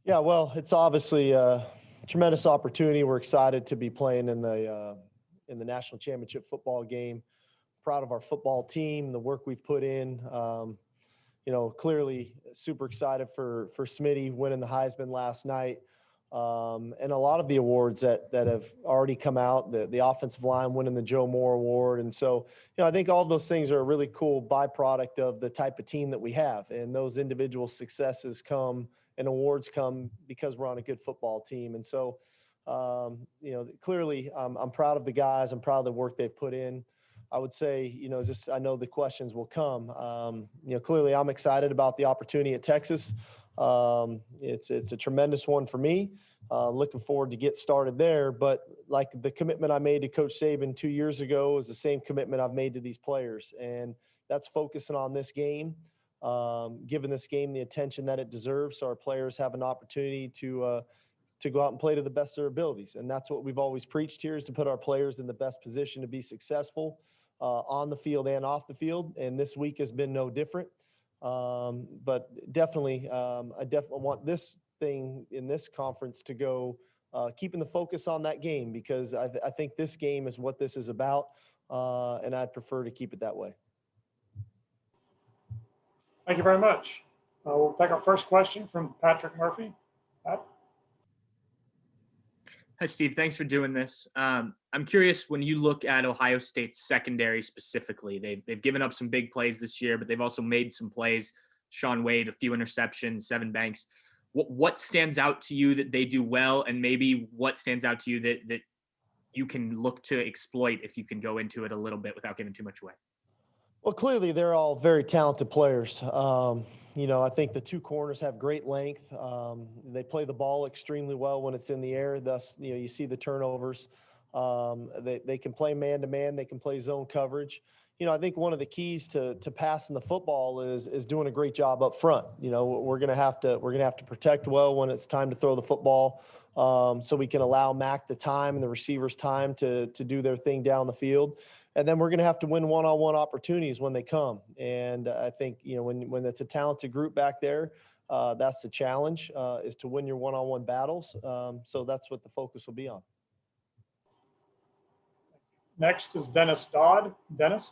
Yeah, well, it's obviously a tremendous opportunity. We're excited to be playing in the national championship football game. Proud of our football team, the work we've put in. Clearly super excited for Smitty winning the Heisman last night, and a lot of the awards that have already come out. The offensive line winning the Joe Moore Award, and so I think all of those things are a really cool byproduct of the type of team that we have, and those individual successes come and awards come because we're on a good football team, and so clearly I'm proud of the guys. I'm proud of the work they've put in. I would say, just I know the questions will come. Clearly I'm excited about the opportunity at Texas. It's a tremendous one for me. Looking forward to get started there. But like the commitment I made to Coach Saban 2 years ago is the same commitment I've made to these players. And that's focusing on this game, giving this game the attention that it deserves so our players have an opportunity to go out and play to the best of their abilities. And that's what we've always preached here, is to put our players in the best position to be successful on the field and off the field. And this week has been no different. But definitely, I definitely want this thing in this conference to go keeping the focus on that game, because I think this game is what this is about. And I'd prefer to keep it that way. Thank you very much. We'll take our first question from Patrick Murphy. Pat? Hi, Steve. Thanks for doing this. I'm curious, when you look at Ohio State's secondary specifically, they've given up some big plays this year, but they've also made some plays. Sean Wade, a few interceptions, Sevyn Banks. What stands out to you that they do well, and maybe what stands out to you that you can look to exploit, if you can go into it a little bit without giving too much away? Well, clearly they're all very talented players. I think the two corners have great length. They play the ball extremely well when it's in the air. Thus, you see the turnovers. They can play man-to-man. They can play zone coverage. I think one of the keys to passing the football is doing a great job up front. We're gonna have to protect well when it's time to throw the football, so we can allow Mac the time and the receivers time to do their thing down the field. And then we're going to have to win one-on-one opportunities when they come. And I think, when it's a talented group back there, that's the challenge, is to win your one-on-one battles. So that's what the focus will be on. Next is Dennis Dodd. Dennis?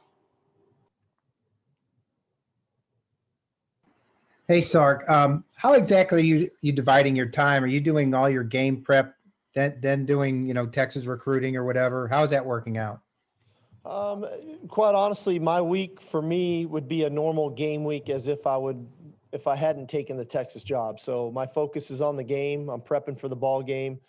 Hey, Sark. How exactly are you dividing your time? Are you doing all your game prep, then doing, Texas recruiting or whatever? How is that working out? Quite honestly, my week for me would be a normal game week, as if I hadn't taken the Texas job. So my focus is on the game. I'm prepping for the ball game.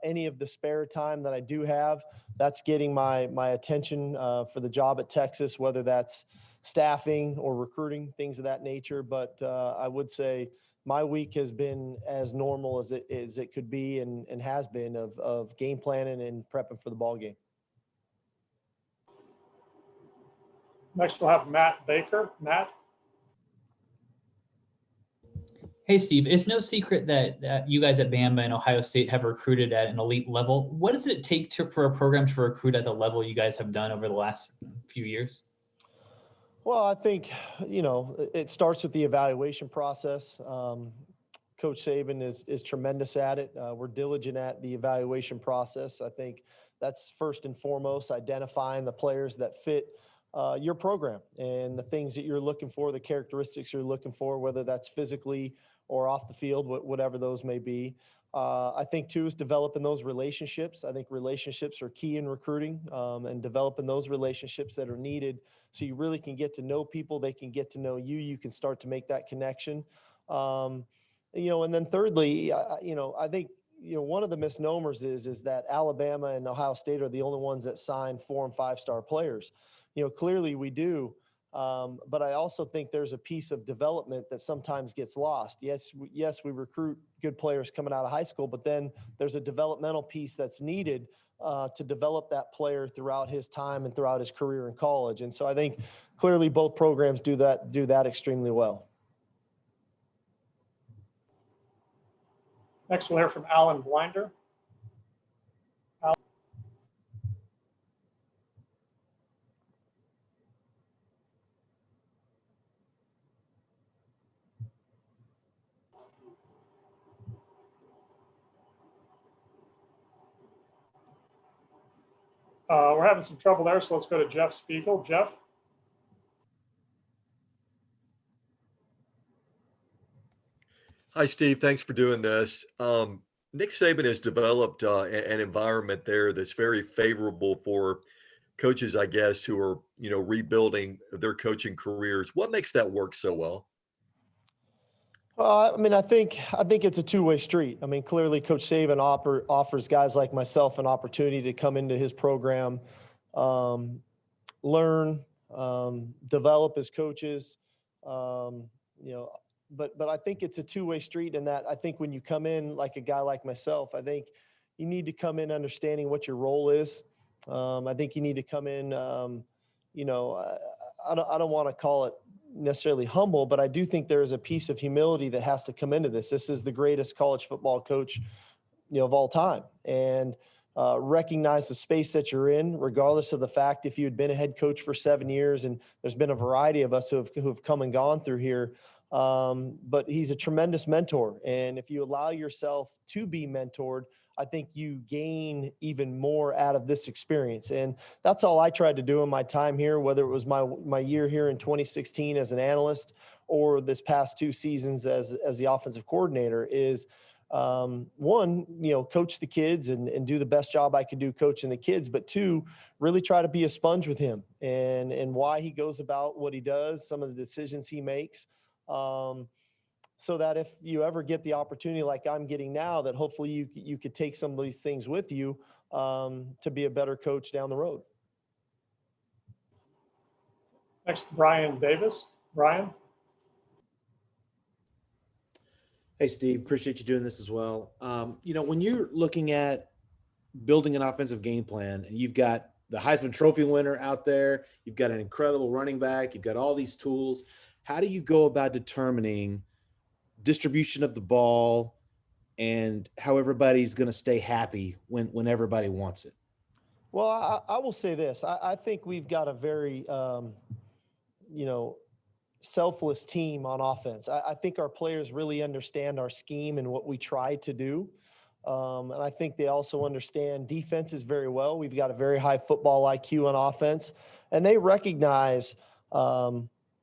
Any of the spare time that I do have, that's getting my attention for the job at Texas, whether that's staffing or recruiting, things of that nature. But I would say my week has been as normal as it could be, and has been, of game planning and prepping for the ball game. Next, we'll have Matt Baker. Matt? Hey, Steve, it's no secret that you guys at Bama and Ohio State have recruited at an elite level. What does it take for a program to recruit at the level you guys have done over the last few years? Well, I think, it starts with the evaluation process. Coach Saban is tremendous at it. We're diligent at the evaluation process. I think that's first and foremost, identifying the players that fit your program and the things that you're looking for, the characteristics you're looking for, whether that's physically or off the field, whatever those may be. I think, too, is developing those relationships. I think relationships are key in recruiting, and developing those relationships that are needed so you really can get to know people. They can get to know you. You can start to make that connection. And then thirdly, I think, one of the misnomers is that Alabama and Ohio State are the only ones that sign 4- and 5-star players. Clearly we do. But I also think there's a piece of development that sometimes gets lost. Yes, we recruit good players coming out of high school, but then there's a developmental piece that's needed to develop that player throughout his time and throughout his career in college. And so I think clearly both programs do that extremely well. Next, we'll hear from Alan Blinder. Alan. We're having some trouble there, so let's go to Jeff Spiegel. Jeff? Hi, Steve. Thanks for doing this. Nick Saban has developed an environment there that's very favorable for coaches, I guess, who are, rebuilding their coaching careers. What makes that work so well? I mean, I think it's a two-way street. I mean, clearly, Coach Saban offers guys like myself an opportunity to come into his program, um, learn, develop as coaches. Um, you know, but I think it's a two-way street in that I think when you come in like a guy like myself, I think you need to come in understanding what your role is. I think you need to come in, you know, I don't want to call it necessarily humble, but I do think there is a piece of humility that has to come into this. This is the greatest college football coach, of all time, and recognize the space that you're in, regardless of the fact if you had been a head coach for 7 years, and there's been a variety of us who've come and gone through here. But he's a tremendous mentor, and if you allow yourself to be mentored, I think you gain even more out of this experience. And that's all I tried to do in my time here, whether it was my year here in 2016 as an analyst or this past 2 seasons as the offensive coordinator, is one, coach the kids and do the best job I could do coaching the kids, but 2, really try to be a sponge with him and why he goes about what he does, some of the decisions he makes. So that if you ever get the opportunity like I'm getting now, that hopefully you could take some of these things with you to be a better coach down the road. Next, Brian Davis. Brian? Hey, Steve, appreciate you doing this as well. When you're looking at building an offensive game plan and you've got the Heisman Trophy winner out there, you've got an incredible running back, you've got all these tools, how do you go about determining distribution of the ball and how everybody's going to stay happy when everybody wants it? Well, I will say this. I think we've got a very, selfless team on offense. I think our players really understand our scheme and what we try to do. And I think they also understand defenses very well. We've got a very high football IQ on offense, and they recognize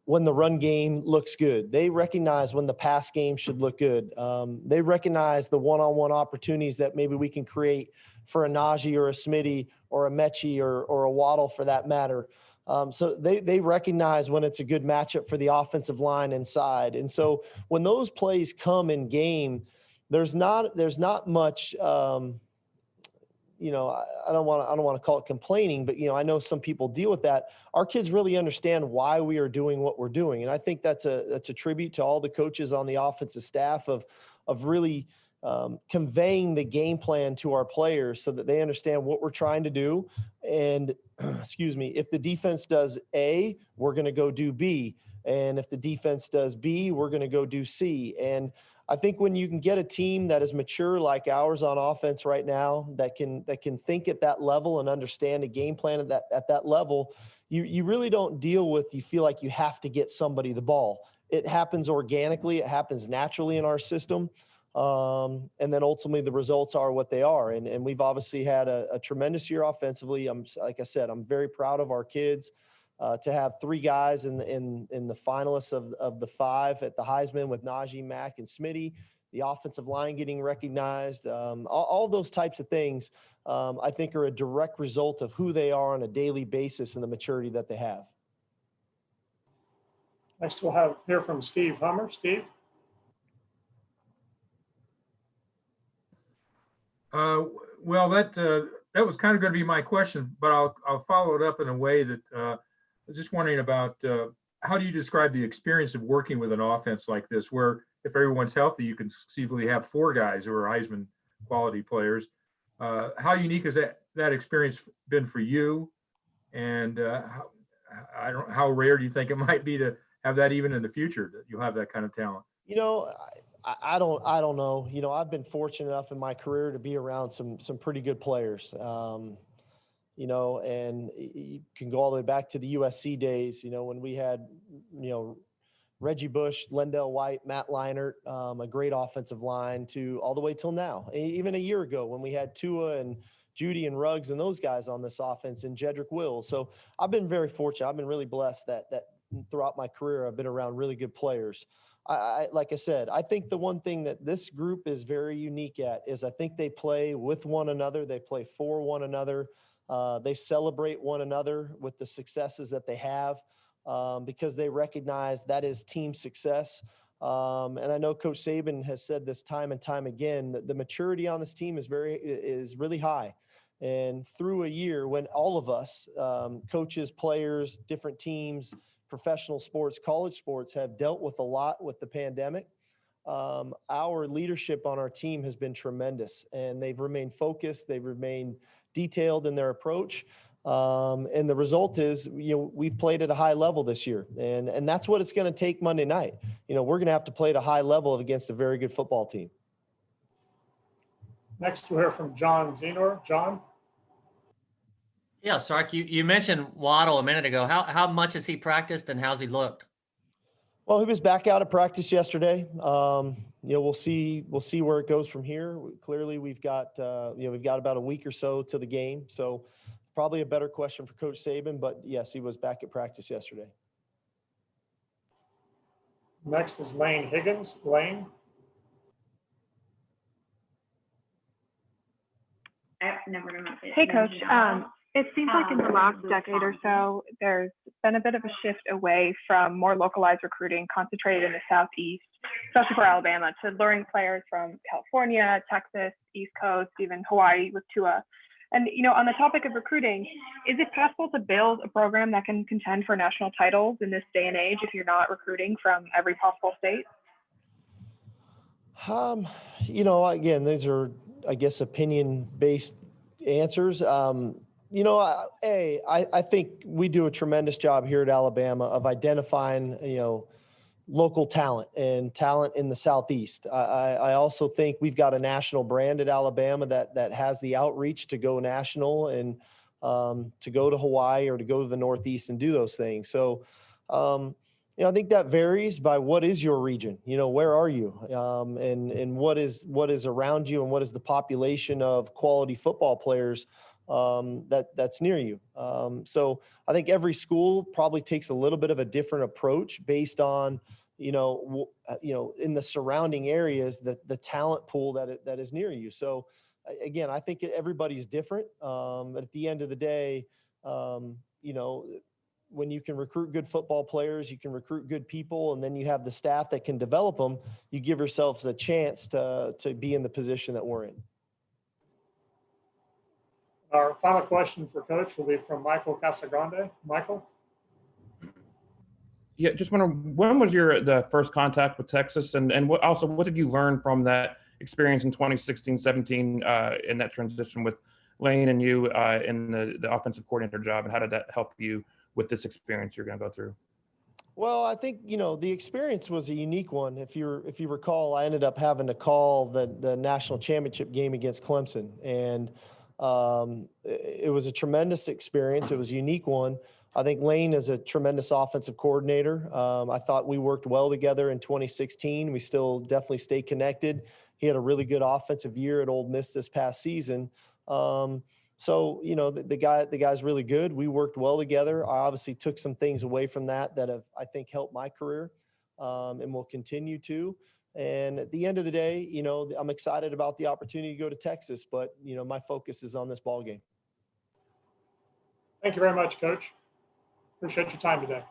when the run game looks good. They recognize when the pass game should look good. They recognize the one-on-one opportunities that maybe we can create for a Najee or a Smitty or a Mechie or a Waddle for that matter. So they recognize when it's a good matchup for the offensive line inside. And so when those plays come in game, there's not much, I don't want to call it complaining, but, I know some people deal with that. Our kids really understand why we are doing what we're doing. And I think that's a tribute to all the coaches on the offensive staff of really conveying the game plan to our players so that they understand what we're trying to do. And excuse me, if the defense does A, we're going to go do B. And if the defense does B, we're going to go do C. And I think when you can get a team that is mature like ours on offense right now, that can think at that level and understand a game plan at that level, you really don't deal with, you feel like you have to get somebody the ball. It happens organically. It happens naturally in our system. And then ultimately the results are what they are. And we've obviously had a tremendous year offensively. Like I said, I'm very proud of our kids. To have 3 guys in the finalists of the 5 at the Heisman with Najee, Mack, and Smitty, the offensive line getting recognized, all those types of things, I think are a direct result of who they are on a daily basis and the maturity that they have. Next, we'll hear from Steve Hummer. Steve? Well, that was kind of going to be my question, but I'll follow it up in a way that I was just wondering about how do you describe the experience of working with an offense like this, where if everyone's healthy, you can conceivably have 4 guys who are Heisman quality players. How unique has that experience been for you? And how rare do you think it might be to have that even in the future, that you'll have that kind of talent? I don't know. I've been fortunate enough in my career to be around some pretty good players. And you can go all the way back to the USC days, when we had, Reggie Bush, Lendell White, Matt Leinart, a great offensive line, to all the way till now. Even a year ago when we had Tua and, Judy and Ruggs and those guys on this offense, and Jedrick Wills. So I've been very fortunate. I've been really blessed that throughout my career I've been around really good players. Like I said, I think the one thing that this group is very unique at is I think they play with one another. They play for one another. They celebrate one another with the successes that they have, because they recognize that is team success. And I know Coach Saban has said this time and time again, that the maturity on this team is really high. And through a year when all of us, coaches, players, different teams, professional sports, college sports, have dealt with a lot with the pandemic, our leadership on our team has been tremendous, and they've remained focused. They've remained detailed in their approach. And the result is, we've played at a high level this year, and that's what it's going to take Monday night. We're going to have to play at a high level against a very good football team. Next, we'll hear from John Zenor. John? Yeah, Sark, you mentioned Waddle a minute ago. How much has he practiced and how's he looked? Well, he was back out at practice yesterday. We'll see where it goes from here. Clearly, we've got about a week or so to the game. So probably a better question for Coach Saban, but yes, he was back at practice yesterday. Next is Lane Higgins. Lane? Hey, Coach. It seems like in the last decade or so, there's been a bit of a shift away from more localized recruiting concentrated in the Southeast, especially for Alabama, to luring players from California, Texas, East Coast, even Hawaii with Tua. And, on the topic of recruiting, is it possible to build a program that can contend for national titles in this day and age if you're not recruiting from every possible state? Again, these are, I guess, opinion-based answers. I think we do a tremendous job here at Alabama of identifying, local talent and talent in the Southeast. I also think we've got a national brand at Alabama that has the outreach to go national and to go to Hawaii or to go to the Northeast and do those things. So, I think that varies by what is your region, where are you, and what is around you, and what is the population of quality football players that's near you. So I think every school probably takes a little bit of a different approach based on, in the surrounding areas, the talent pool that is near you. So again, I think everybody's different. But at the end of the day, when you can recruit good football players, you can recruit good people, and then you have the staff that can develop them, you give yourselves a chance to be in the position that we're in. Our final question for Coach will be from Michael Casagrande. Michael? Yeah, just wonder, when was the first contact with Texas, and what did you learn from that experience in 2016-17 in that transition with Lane and you in the offensive coordinator job, and how did that help you with this experience you're going to go through? Well, I think, the experience was a unique one. If you recall, I ended up having to call the national championship game against Clemson, and it was a tremendous experience. It was a unique one. I think Lane is a tremendous offensive coordinator. I thought we worked well together in 2016. We still definitely stay connected. He had a really good offensive year at Ole Miss this past season. So, the guy's really good. We worked well together. I obviously took some things away from that have, I think, helped my career, and will continue to. And at the end of the day, I'm excited about the opportunity to go to Texas, but, my focus is on this ball game. Thank you very much, Coach. Appreciate your time today.